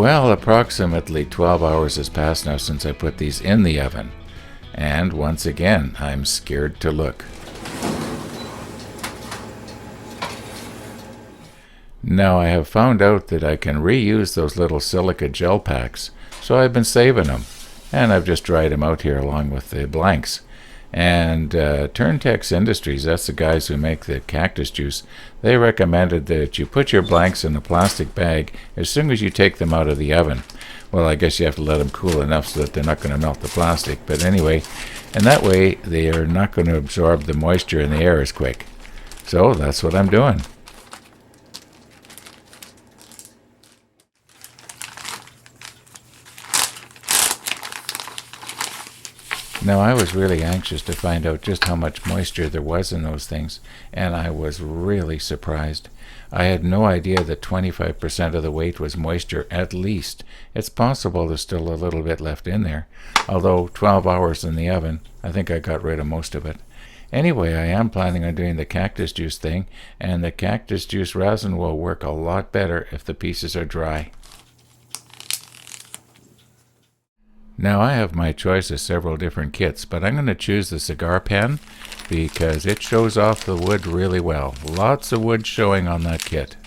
Well, approximately 12 hours has passed now since I put these in the oven. And once again, I'm scared to look. Now I have found out that I can reuse those little silica gel packs, so I've been saving them. And I've just dried them out here along with the blanks. And Turntex Industries, that's the guys who make the cactus juice, they recommended that you put your blanks in a plastic bag as soon as you take them out of the oven. Well, I guess you have to let them cool enough so that they're not going to melt the plastic. But anyway, and that way they are not going to absorb the moisture in the air as quick. So that's what I'm doing. Now, I was really anxious to find out just how much moisture there was in those things, and I was really surprised. I had no idea that 25% of the weight was moisture, at least. It's possible there's still a little bit left in there, although 12 hours in the oven, I think I got rid of most of it. Anyway, I am planning on doing the cactus juice thing, and the cactus juice resin will work a lot better if the pieces are dry. Now I have my choice of several different kits, but I'm going to choose the cigar pen because it shows off the wood really well. Lots of wood showing on that kit.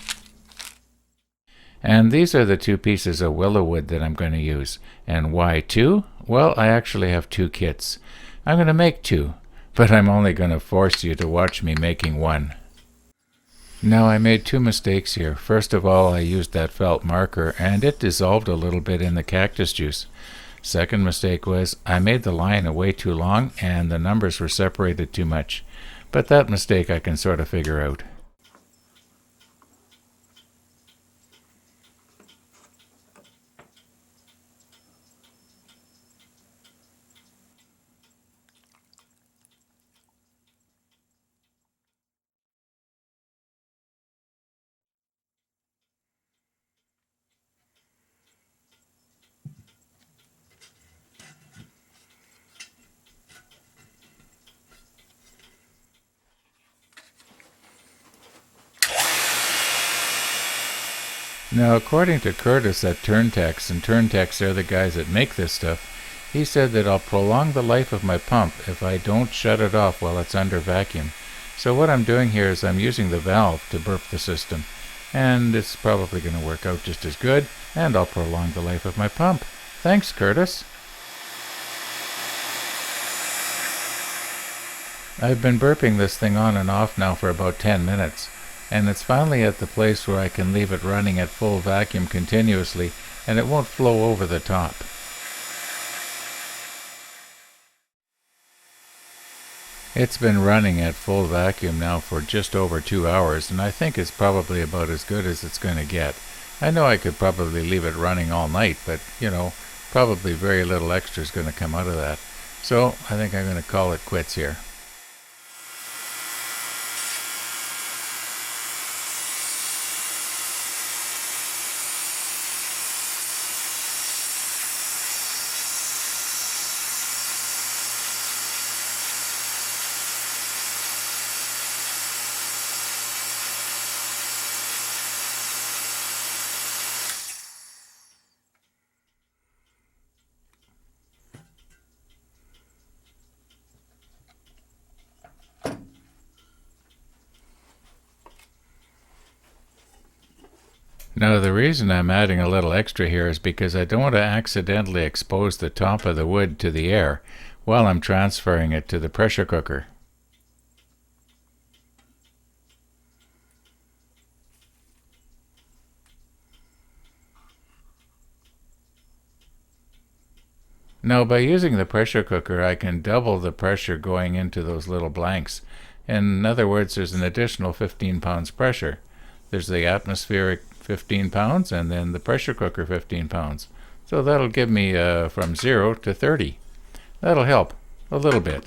And these are the two pieces of willow wood that I'm going to use. And why two? Well, I actually have two kits. I'm going to make two, but I'm only going to force you to watch me making one. Now I made two mistakes here. First of all, I used that felt marker and it dissolved a little bit in the cactus juice. Second mistake was I made the line way too long and the numbers were separated too much. But that mistake I can sort of figure out. Now, according to Curtis at Turntex, and Turntex are the guys that make this stuff, he said that I'll prolong the life of my pump if I don't shut it off while it's under vacuum. So what I'm doing here is I'm using the valve to burp the system, and it's probably going to work out just as good, and I'll prolong the life of my pump. Thanks, Curtis. I've been burping this thing on and off now for about 10 minutes. And it's finally at the place where I can leave it running at full vacuum continuously and it won't flow over the top. It's been running at full vacuum now for just over 2 hours and I think it's probably about as good as it's going to get. I know I could probably leave it running all night, but probably very little extra is going to come out of that. So I think I'm going to call it quits here. Now the reason I'm adding a little extra here is because I don't want to accidentally expose the top of the wood to the air while I'm transferring it to the pressure cooker. Now by using the pressure cooker I can double the pressure going into those little blanks. In other words, there's an additional 15 pounds pressure. There's the atmospheric 15 pounds and then the pressure cooker 15 pounds. So that'll give me from 0 to 30. That'll help a little bit.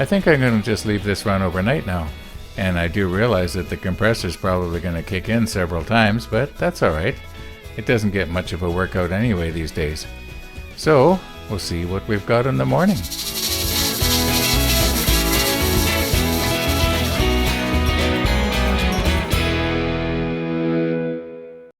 I think I'm going to just leave this run overnight now. And I do realize that the compressor's probably going to kick in several times, but that's alright. It doesn't get much of a workout anyway these days. So, we'll see what we've got in the morning.